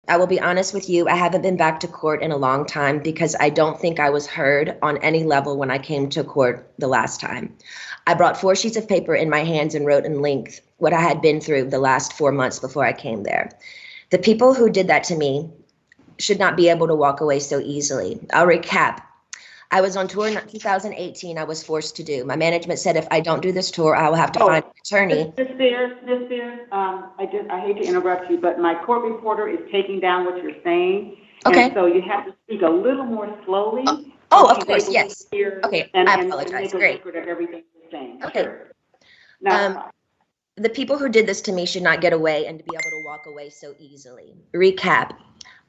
I will be honest with you. I haven't been back to court in a long time because I don't think I was heard on any level when I came to court the last time. I brought 4 sheets of paper in my hands and wrote in length what I had been through the last 4 months before I came there. The people who did that to me should not be able to walk away so easily. I'll recap. I was on tour in 2018. I was forced to do. My management said if I don't do this tour, I will have to find an attorney. Miss Spears, I hate to interrupt you, but my court reporter is taking down what you're saying. Okay. And so you have to speak a little more slowly. Of course, yes. Okay, I apologize. And make a Great. record of everything you're saying. Okay. Sure. Now, the people who did this to me should not get away and to be able to walk away so easily. Recap.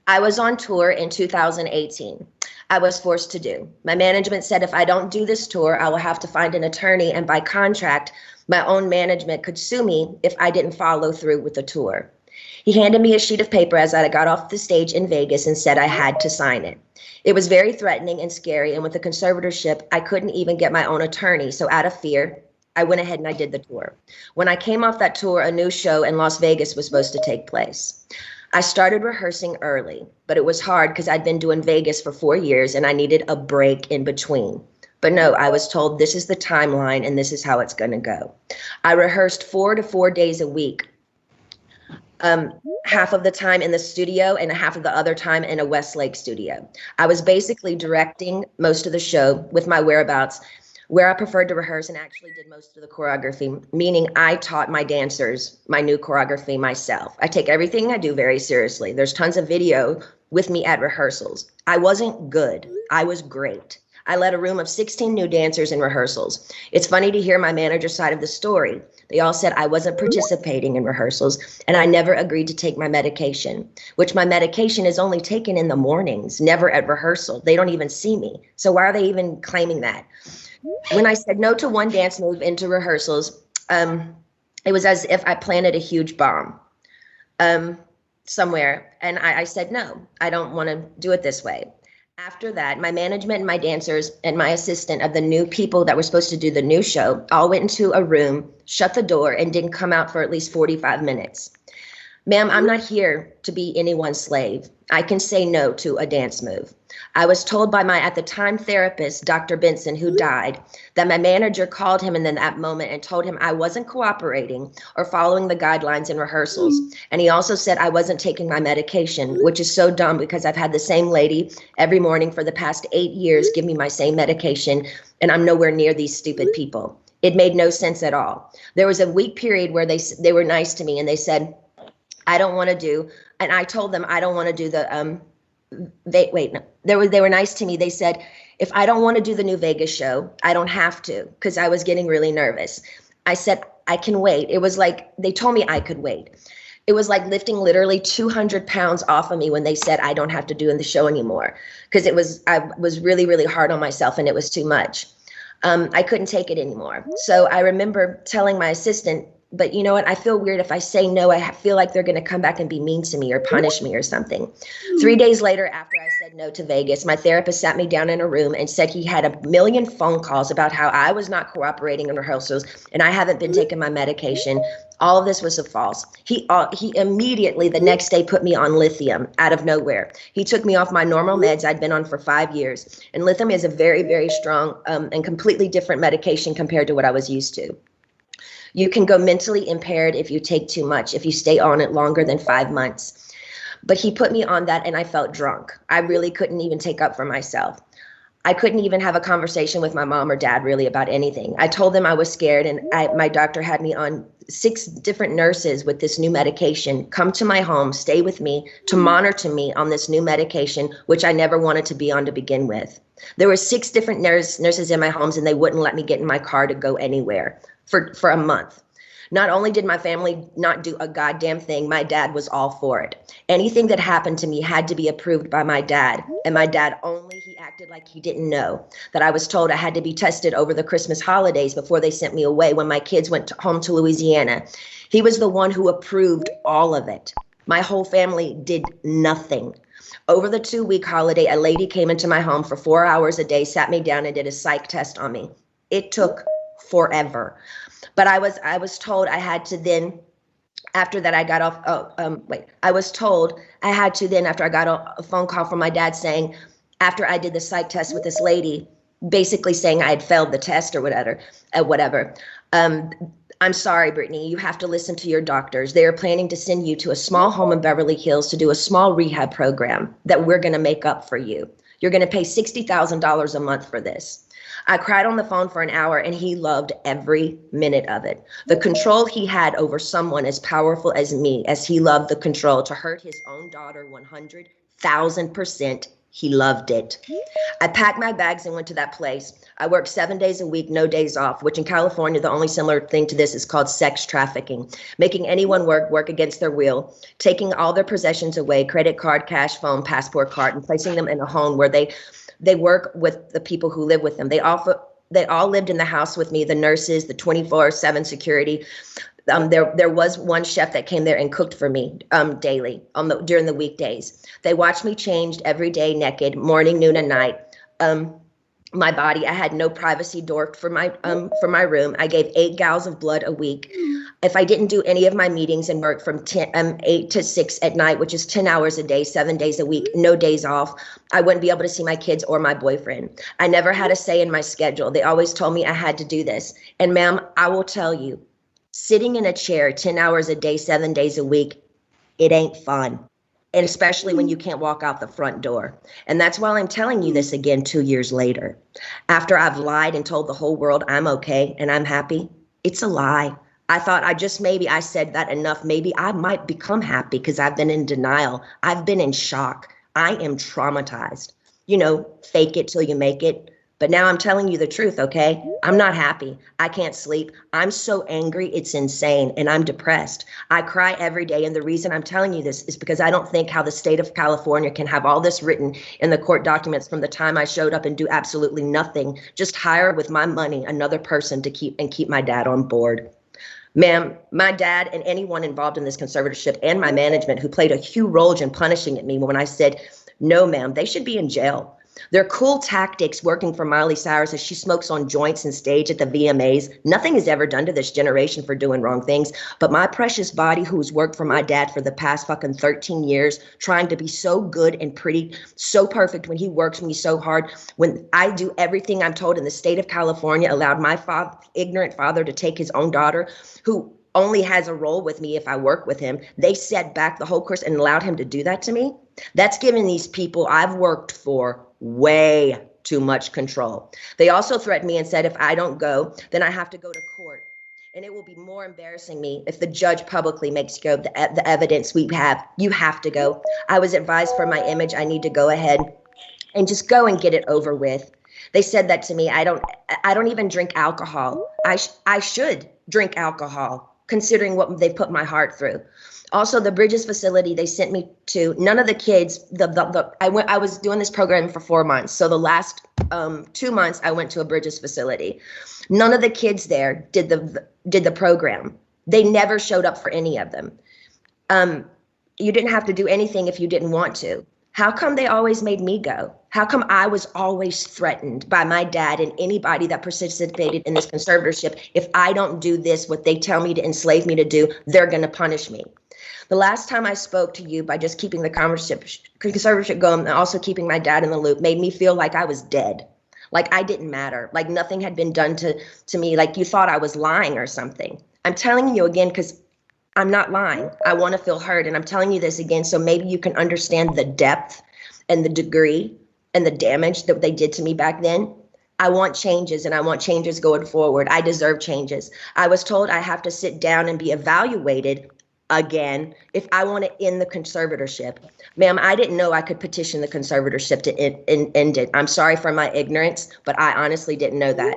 I was on tour in 2018. I was forced to do. My management said if I don't do this tour, I will have to find an attorney, and by contract, my own management could sue me if I didn't follow through with the tour. He handed me a sheet of paper as I got off the stage in Vegas and said I had to sign it. It was very threatening and scary, and with the conservatorship, I couldn't even get my own attorney, so out of fear, I went ahead and I did the tour. When I came off that tour, a new show in Las Vegas was supposed to take place. I started rehearsing early, but it was hard because I'd been doing Vegas for 4 years and I needed a break in between. But no, I was told this is the timeline and this is how it's going to go. I rehearsed 4 to 4 days a week, half of the time in the studio and half of the other time in a Westlake studio. I was basically directing most of the show with my whereabouts, where I preferred to rehearse and actually did most of the choreography, meaning I taught my dancers my new choreography myself. I take everything I do very seriously. There's tons of video with me at rehearsals. I wasn't good. I was great. I led a room of 16 new dancers in rehearsals. It's funny to hear my manager's side of the story. They all said I wasn't participating in rehearsals and I never agreed to take my medication, which my medication is only taken in the mornings, never at rehearsal. They don't even see me. So why are they even claiming that? When I said no to one dance move into rehearsals, it was as if I planted a huge bomb somewhere. And I said, no, I don't want to do it this way. After that, my management and my dancers and my assistant of the new people that were supposed to do the new show all went into a room, shut the door, and didn't come out for at least 45 minutes. Ma'am, I'm not here to be anyone's slave. I can say no to a dance move. I was told by my, at the time, therapist, Dr. Benson, who died, that my manager called him in that moment and told him I wasn't cooperating or following the guidelines in rehearsals. And he also said I wasn't taking my medication, which is so dumb because I've had the same lady every morning for the past 8 years give me my same medication, and I'm nowhere near these stupid people. It made no sense at all. There was a week period where they were nice to me and they said, I don't want to do, and I told them I don't want to do the, they were nice to me. They said, if I don't want to do the new Vegas show, I don't have to, because I was getting really nervous. I said, I can wait. It was like, they told me I could wait. It was like lifting literally 200 pounds off of me when they said I don't have to do in the show anymore, because I was really, really hard on myself and it was too much. I couldn't take it anymore. So I remember telling my assistant, but you know what? I feel weird if I say no. I feel like they're going to come back and be mean to me or punish me or something. 3 days later, after I said no to Vegas, my therapist sat me down in a room and said he had a million phone calls about how I was not cooperating in rehearsals and I haven't been taking my medication. All of this was false. He immediately the next day put me on lithium out of nowhere. He took me off my normal meds I'd been on for 5 years. And lithium is a very, very strong and completely different medication compared to what I was used to. You can go mentally impaired if you take too much, if you stay on it longer than 5 months. But he put me on that and I felt drunk. I really couldn't even take up for myself. I couldn't even have a conversation with my mom or dad really about anything. I told them I was scared and my doctor had me on 6 different nurses with this new medication come to my home, stay with me, to monitor me on this new medication, which I never wanted to be on to begin with. There were 6 different nurses in my homes and they wouldn't let me get in my car to go anywhere for a month. Not only did my family not do a goddamn thing, my dad was all for it. Anything that happened to me had to be approved by my dad. And my dad he acted like he didn't know that I was told I had to be tested over the Christmas holidays before they sent me away when my kids went home to Louisiana. He was the one who approved all of it. My whole family did nothing. Over the 2-week holiday, a lady came into my home for 4 hours a day, sat me down and did a psych test on me. It took forever. But I was told I had to then After that, I got off, I was told I had to then, after I got a phone call from my dad saying, after I did the psych test with this lady, basically saying I had failed the test or whatever. I'm sorry, Brittany, you have to listen to your doctors. They are planning to send you to a small home in Beverly Hills to do a small rehab program that we're going to make up for you. You're going to pay $60,000 a month for this. I cried on the phone for an hour and he loved every minute of it. The control he had over someone as powerful as me, as he loved the control to hurt his own daughter 100,000%, he loved it. I packed my bags and went to that place. I worked 7 days a week, no days off, which in California, the only similar thing to this is called sex trafficking, making anyone work against their will, taking all their possessions away, credit card, cash, phone, passport card, and placing them in a home where they work with the people who live with them. They all lived in the house with me, the nurses, the 24/7 security. There was one chef that came there and cooked for me daily during the weekdays. They watched me changed every day, naked, morning, noon, and night. My body, I had no privacy door for my room. I gave 8 gallons of blood a week. If I didn't do any of my meetings and work from 8 to 6 at night, which is 10 hours a day, 7 days a week, no days off, I wouldn't be able to see my kids or my boyfriend. I never had a say in my schedule. They always told me I had to do this. And ma'am, I will tell you, sitting in a chair 10 hours a day, 7 days a week, it ain't fun. And especially when you can't walk out the front door. And that's why I'm telling you this again 2 years later. After I've lied and told the whole world I'm okay and I'm happy, it's a lie. I thought I said that enough. Maybe I might become happy because I've been in denial. I've been in shock. I am traumatized. Fake it till you make it. But now I'm telling you the truth, okay? I'm not happy. I can't sleep. I'm so angry, it's insane, and I'm depressed. I cry every day, and the reason I'm telling you this is because I don't think how the state of California can have all this written in the court documents from the time I showed up and do absolutely nothing, just hire with my money another person to keep my dad on board. Ma'am, my dad and anyone involved in this conservatorship and my management who played a huge role in punishing me when I said, no, ma'am, they should be in jail. Their cool tactics working for Miley Cyrus as she smokes on joints and stage at the VMAs. Nothing is ever done to this generation for doing wrong things. But my precious body, who's worked for my dad for the past fucking 13 years, trying to be so good and pretty, so perfect when he works me so hard, when I do everything I'm told in the state of California, allowed my ignorant father to take his own daughter, who only has a role with me if I work with him. They set back the whole course and allowed him to do that to me. That's giving these people I've worked for way too much control. They also threatened me and said if I don't go, then I have to go to court. And it will be more embarrassing me if the judge publicly makes go the evidence we have. You have to go. I was advised for my image, I need to go ahead and just go and get it over with. They said that to me. I don't even drink alcohol. I should drink alcohol, considering what they put my heart through. Also, the Bridges facility they sent me to, none of the kids, I was doing this program for 4 months. So the last 2 months I went to a Bridges facility. None of the kids there did the program. They never showed up for any of them. You didn't have to do anything if you didn't want to. How come they always made me go? How come I was always threatened by my dad and anybody that participated in this conservatorship? If I don't do this, what they tell me to enslave me to do, they're going to punish me. The last time I spoke to you by just keeping the conservatorship going and also keeping my dad in the loop made me feel like I was dead, like I didn't matter, like nothing had been done to me, like you thought I was lying or something. I'm telling you again because I'm not lying. I want to feel heard, and I'm telling you this again so maybe you can understand the depth and the degree and the damage that they did to me back then. I want changes, and I want changes going forward. I deserve changes. I was told I have to sit down and be evaluated again if I want to end the conservatorship. Ma'am, I didn't know I could petition the conservatorship to end it. I'm sorry for my ignorance, but I honestly didn't know that.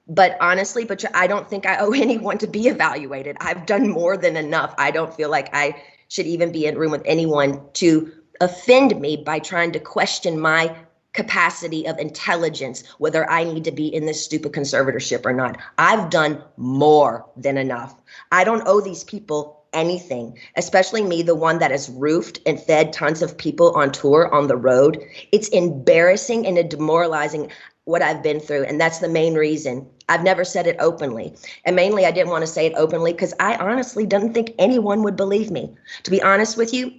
But I don't think I owe anyone to be evaluated. I've done more than enough. I don't feel like I should even be in a room with anyone to offend me by trying to question my capacity of intelligence, whether I need to be in this stupid conservatorship or not. I've done more than enough. I don't owe these people anything, especially me, the one that has roofed and fed tons of people on tour on the road. It's embarrassing and demoralizing what I've been through. And that's the main reason I've never said it openly. And mainly I didn't want to say it openly because I honestly didn't think anyone would believe me. To be honest with you,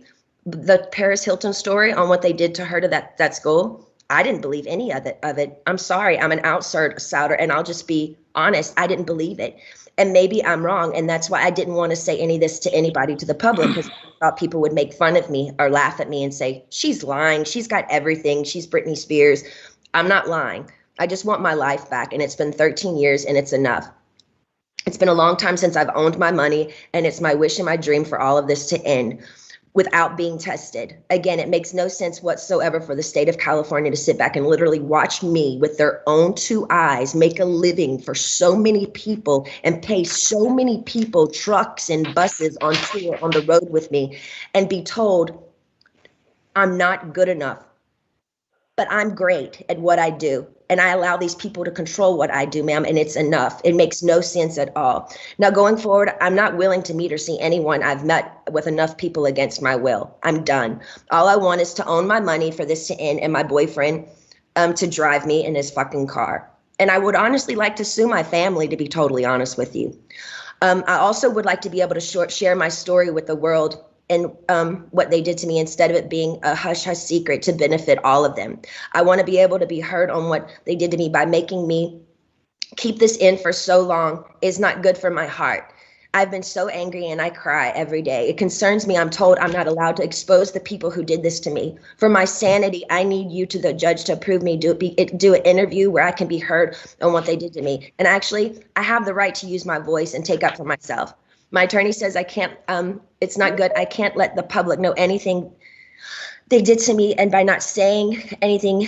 the Paris Hilton story on what they did to her to that school, I didn't believe any of it. I'm sorry, I'm an outsider, and I'll just be honest. I didn't believe it. And maybe I'm wrong. And that's why I didn't want to say any of this to anybody, to the public, because I thought people would make fun of me or laugh at me and say, she's lying. She's got everything. She's Britney Spears. I'm not lying. I just want my life back. And it's been 13 years and it's enough. It's been a long time since I've owned my money, and it's my wish and my dream for all of this to end without being tested. Again, it makes no sense whatsoever for the state of California to sit back and literally watch me with their own two eyes make a living for so many people and pay so many people trucks and buses on tour on the road with me and be told I'm not good enough, but I'm great at what I do. And I allow these people to control what I do, ma'am, and it's enough. It makes no sense at all. Now, going forward, I'm not willing to meet or see anyone I've met with enough people against my will. I'm done. All I want is to own my money for this to end and my boyfriend to drive me in his fucking car. And I would honestly like to sue my family, to be totally honest with you. I also would like to be able to share my story with the world and what they did to me, instead of it being a hush-hush secret to benefit all of them. I want to be able to be heard on what they did to me. By making me keep this in for so long is not good for my heart. I've been so angry and I cry every day. It concerns me. I'm told I'm not allowed to expose the people who did this to me. For my sanity, I need you, to the judge, to approve me, do an interview where I can be heard on what they did to me. And actually, I have the right to use my voice and take up for myself. My attorney says I can't, it's not good. I can't let the public know anything they did to me. And by not saying anything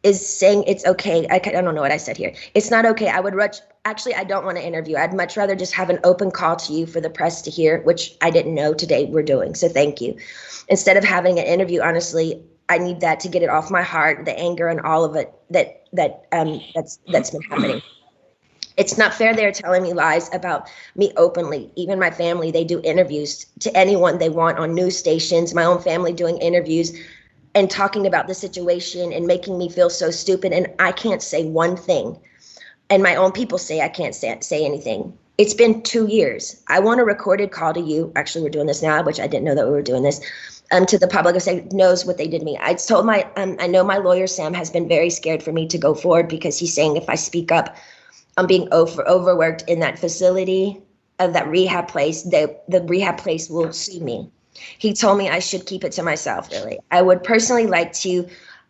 is saying it's okay. I don't know what I said here. It's not okay. I don't want to interview. I'd much rather just have an open call to you for the press to hear, which I didn't know today we're doing. So thank you. Instead of having an interview, honestly, I need that to get it off my heart, the anger and all of it that's been happening. It's not fair they're telling me lies about me openly. Even my family, they do interviews to anyone they want on news stations, my own family doing interviews and talking about the situation and making me feel so stupid. And I can't say one thing. And my own people say I can't say anything. It's been 2 years. I want a recorded call to you. Actually, we're doing this now, which I didn't know that we were doing this. To the public, who knows what they did to me. I told I know my lawyer, Sam, has been very scared for me to go forward because he's saying if I speak up, I'm being overworked in that facility of that rehab place. The rehab place will sue me. He told me I should keep it to myself, really. I would personally like to,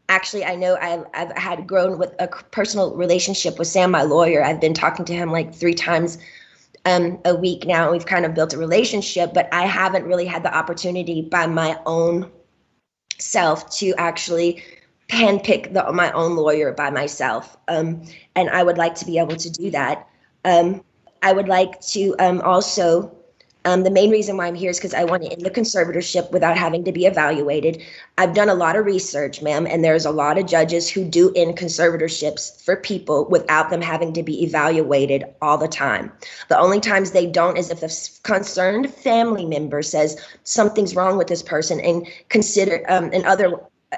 actually, I know I've had grown with a personal relationship with Sam, my lawyer. I've been talking to him like 3 times a week now. We've kind of built a relationship, but I haven't really had the opportunity by my own self to actually handpick my own lawyer by myself. And I would like to be able to do that. I would like to also, the main reason why I'm here is because I want to end the conservatorship without having to be evaluated. I've done a lot of research, ma'am, and there's a lot of judges who do end conservatorships for people without them having to be evaluated all the time. The only times they don't is if a concerned family member says something's wrong with this person and consider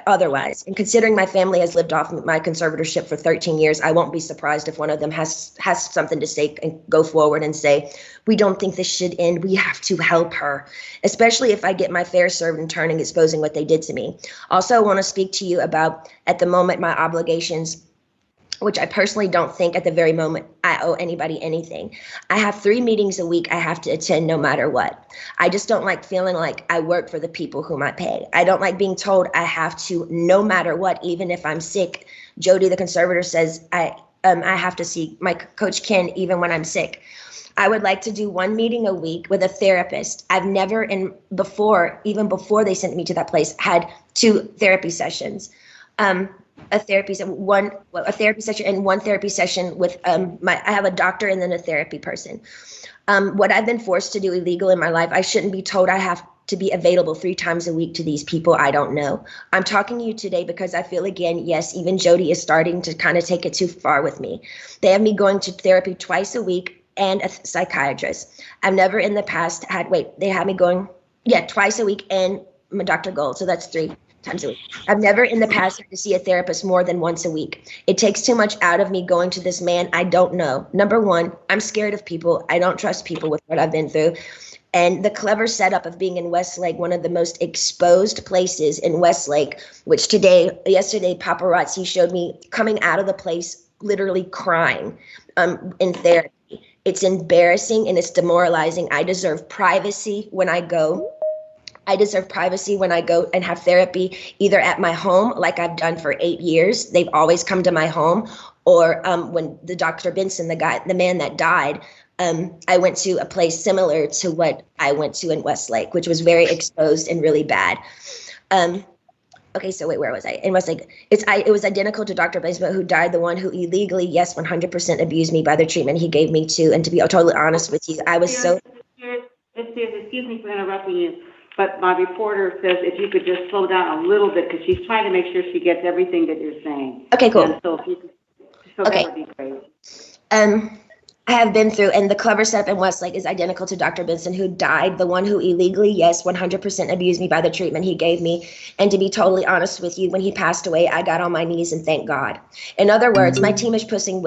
otherwise. And considering my family has lived off my conservatorship for 13 years, I won't be surprised if one of them has something to say and go forward and say, we don't think this should end. We have to help her, especially if I get my fair served in turning, exposing what they did to me. Also, I want to speak to you about, at the moment, my obligations, which I personally don't think at the very moment I owe anybody anything. I have 3 meetings a week I have to attend no matter what. I just don't like feeling like I work for the people whom I pay. I don't like being told I have to, no matter what, even if I'm sick. Jody, the conservator, says I have to see my coach Ken even when I'm sick. I would like to do 1 meeting a week with a therapist. I've never, even before they sent me to that place, had 2 therapy sessions. A therapy session and 1 therapy session with I have a doctor and then a therapy person. What I've been forced to do illegal in my life, I shouldn't be told I have to be available 3 times a week to these people I don't know. I'm talking to you today because I feel, again, yes, even Jody is starting to kind of take it too far with me. They have me going to therapy twice a week and a psychiatrist. I've never in the past they had me going, twice a week and Dr. Gold, so that's 3. times a week. I've never in the past had to see a therapist more than once a week. It takes too much out of me going to this man I don't know. Number one, I'm scared of people. I don't trust people with what I've been through. And the clever setup of being in Westlake, one of the most exposed places in Westlake, which yesterday, paparazzi showed me coming out of the place, literally crying in therapy. It's embarrassing and it's demoralizing. I deserve privacy when I go. I deserve privacy when I go and have therapy, either at my home, like I've done for 8 years. They've always come to my home. Or when the Dr. Benson, the man that died, I went to a place similar to what I went to in Westlake, which was very exposed and really bad. Okay, so wait, where was I? In Westlake, it was identical to Dr. Benson, who died, the one who illegally, yes, 100% abused me by the treatment he gave me too. And to be totally honest with you, I was so. Excuse me for interrupting you, but my reporter says if you could just slow down a little bit because she's trying to make sure she gets everything that you're saying. Okay, cool. And so if you could, Okay. That would be great. I have been through, and the clever setup in Westlake is identical to Dr. Benson, who died, the one who illegally, yes, 100% abused me by the treatment he gave me. And to be totally honest with you, when he passed away, I got on my knees and thanked God. In other words, my team is pushing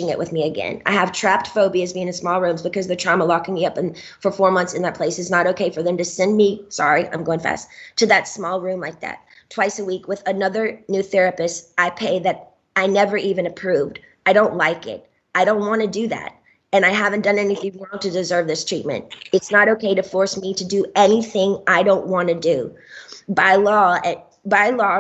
it with me again. I have trapped phobias being in small rooms because the trauma locking me up for 4 months in that place is not okay for them to send me, sorry, I'm going fast, to that small room like that twice a week with another new therapist I pay that I never even approved. I don't like it. I don't want to do that. And I haven't done anything wrong to deserve this treatment. It's not okay to force me to do anything I don't want to do. By law,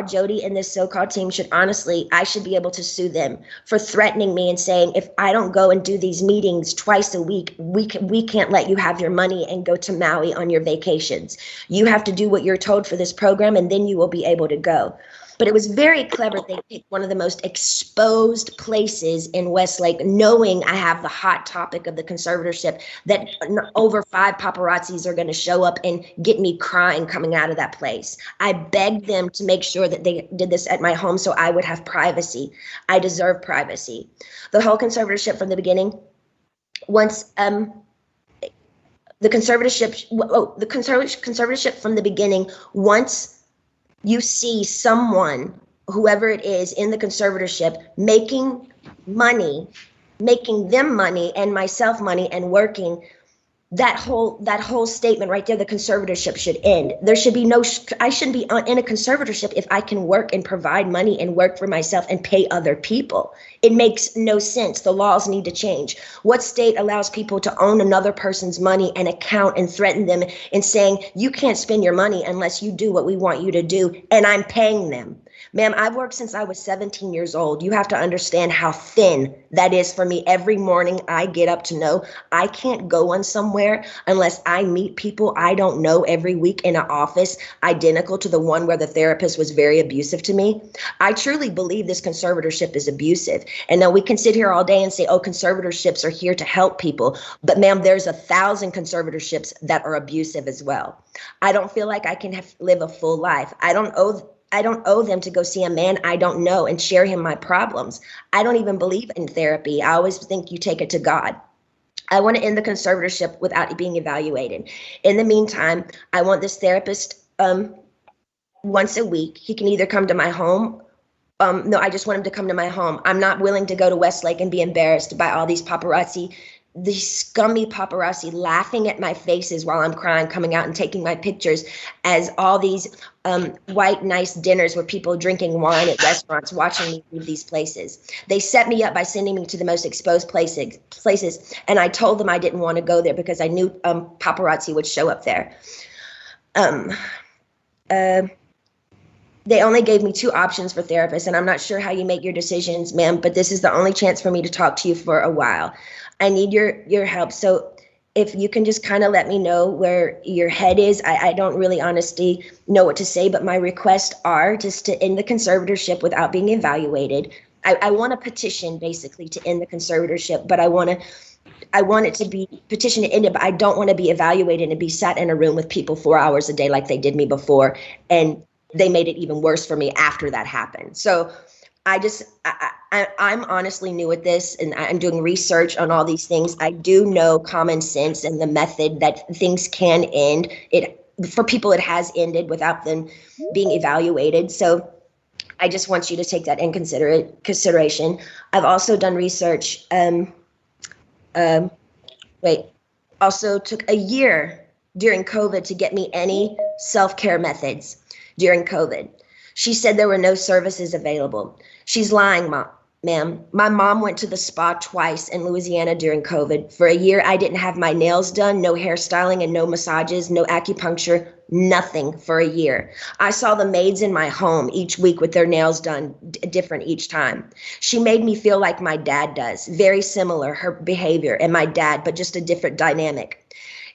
Jody and this so-called team I should be able to sue them for threatening me and saying, if I don't go and do these meetings twice a week, we can't let you have your money and go to Maui on your vacations. You have to do what you're told for this program, and then you will be able to go. But it was very clever. They picked one of the most exposed places in Westlake, knowing I have the hot topic of the conservatorship, that over 5 paparazzis are going to show up and get me crying coming out of that place. I begged them to make sure that they did this at my home so I would have privacy. I deserve privacy. The whole conservatorship from the beginning, once the conservatorship from the beginning, once you see someone, whoever it is in the conservatorship, making them money and myself money and working, that whole statement right there, the conservatorship should end. There should be I shouldn't be in a conservatorship if I can work and provide money and work for myself and pay other people. It makes no sense. The laws need to change. What state allows people to own another person's money and account and threaten them and saying, you can't spend your money unless you do what we want you to do, and I'm paying them? Ma'am, I've worked since I was 17 years old. You have to understand how thin that is for me. Every morning I get up to know I can't go on somewhere unless I meet people I don't know every week in an office identical to the one where the therapist was very abusive to me. I truly believe this conservatorship is abusive. And now we can sit here all day and say, oh, conservatorships are here to help people. But ma'am, there's 1,000 conservatorships that are abusive as well. I don't feel like I can live a full life. I don't owe them to go see a man I don't know and share him my problems. I don't even believe in therapy. I always think you take it to God. I want to end the conservatorship without being evaluated. In the meantime, I want this therapist once a week. He can either come to my home. No, I just want him to come to my home. I'm not willing to go to Westlake and be embarrassed by all these paparazzi, these scummy paparazzi laughing at my faces while I'm crying, coming out and taking my pictures as all these white, nice dinners with people drinking wine at restaurants, watching me leave these places. They set me up by sending me to the most exposed places, and I told them I didn't want to go there because I knew paparazzi would show up there. They only gave me 2 options for therapists, and I'm not sure how you make your decisions, ma'am, but this is the only chance for me to talk to you for a while. I need your help. So if you can just kind of let me know where your head is. I don't really honestly know what to say, but my requests are just to end the conservatorship without being evaluated. I want a petition basically to end the conservatorship, but I want it to be petition to end it, but I don't want to be evaluated and be sat in a room with people 4 hours a day like they did me before. And they made it even worse for me after that happened. So I'm honestly new at this, and I'm doing research on all these things. I do know common sense and the method that things can end. for people it has ended without them being evaluated. So I just want you to take that in consideration. I've also done research. Also took a year during COVID to get me any self-care methods during COVID. She said there were no services available. She's lying, ma'am. My mom went to the spa twice in Louisiana during COVID. For a year, I didn't have my nails done, no hairstyling and no massages, no acupuncture, nothing for a year. I saw the maids in my home each week with their nails done different each time. She made me feel like my dad does, very similar, her behavior and my dad, but just a different dynamic.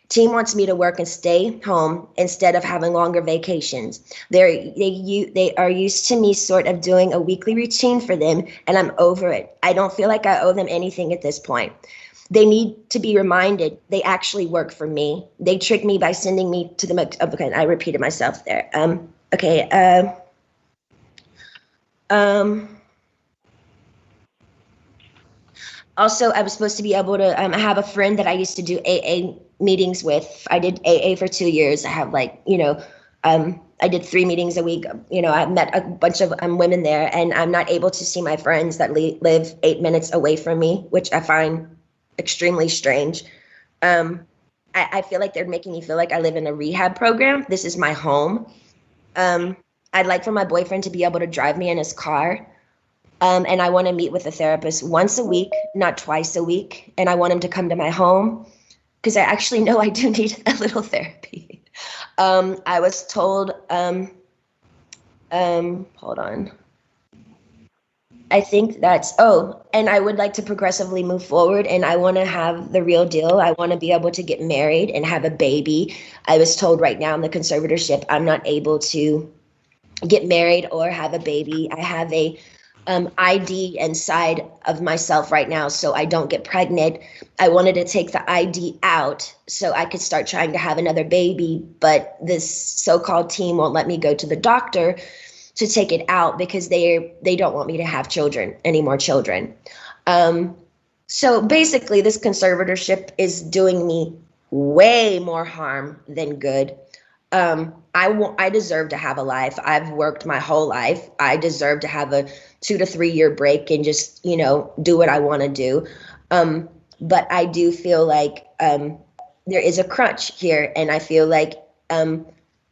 Team wants me to work and stay home instead of having longer vacations. They are used to me sort of doing a weekly routine for them, and I'm over it. I don't feel like I owe them anything at this point. They need to be reminded they actually work for me. They trick me by sending me to the, okay, I repeated myself there. Also, I was supposed to be able to have a friend that I used to do AA meetings with. I did AA for 2 years. I have I did 3 meetings a week. I met a bunch of women there, and I'm not able to see my friends that live 8 minutes away from me, which I find extremely strange. I feel like they're making me feel like I live in a rehab program. This is my home. I'd like for my boyfriend to be able to drive me in his car. And I want to meet with a therapist once a week, not twice a week. And I want him to come to my home because I actually know I do need a little therapy. I was told, hold on. I think and I would like to progressively move forward, and I want to have the real deal. I want to be able to get married and have a baby. I was told right now in the conservatorship, I'm not able to get married or have a baby. I have a ID inside of myself right now, so I don't get pregnant. I wanted to take the ID out so I could start trying to have another baby, but this so-called team won't let me go to the doctor to take it out because they don't want me to have any more children. So basically, this conservatorship is doing me way more harm than good. I deserve to have a life. I've worked my whole life. I deserve to have a 2 to 3 year break and just, do what I want to do. But I do feel like there is a crunch here, and I feel like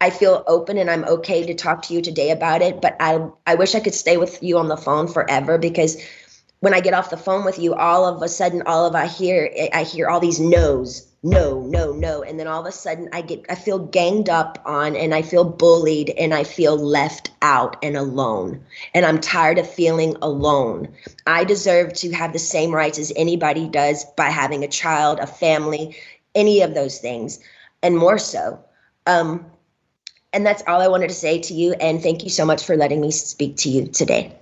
I feel open and I'm okay to talk to you today about it. But I wish I could stay with you on the phone forever, because when I get off the phone with you, all of a sudden, I hear all these no's. No, no, no. And then all of a sudden I feel ganged up on, and I feel bullied, and I feel left out and alone. And I'm tired of feeling alone. I deserve to have the same rights as anybody does by having a child, a family, any of those things, and more so. And that's all I wanted to say to you. And thank you so much for letting me speak to you today.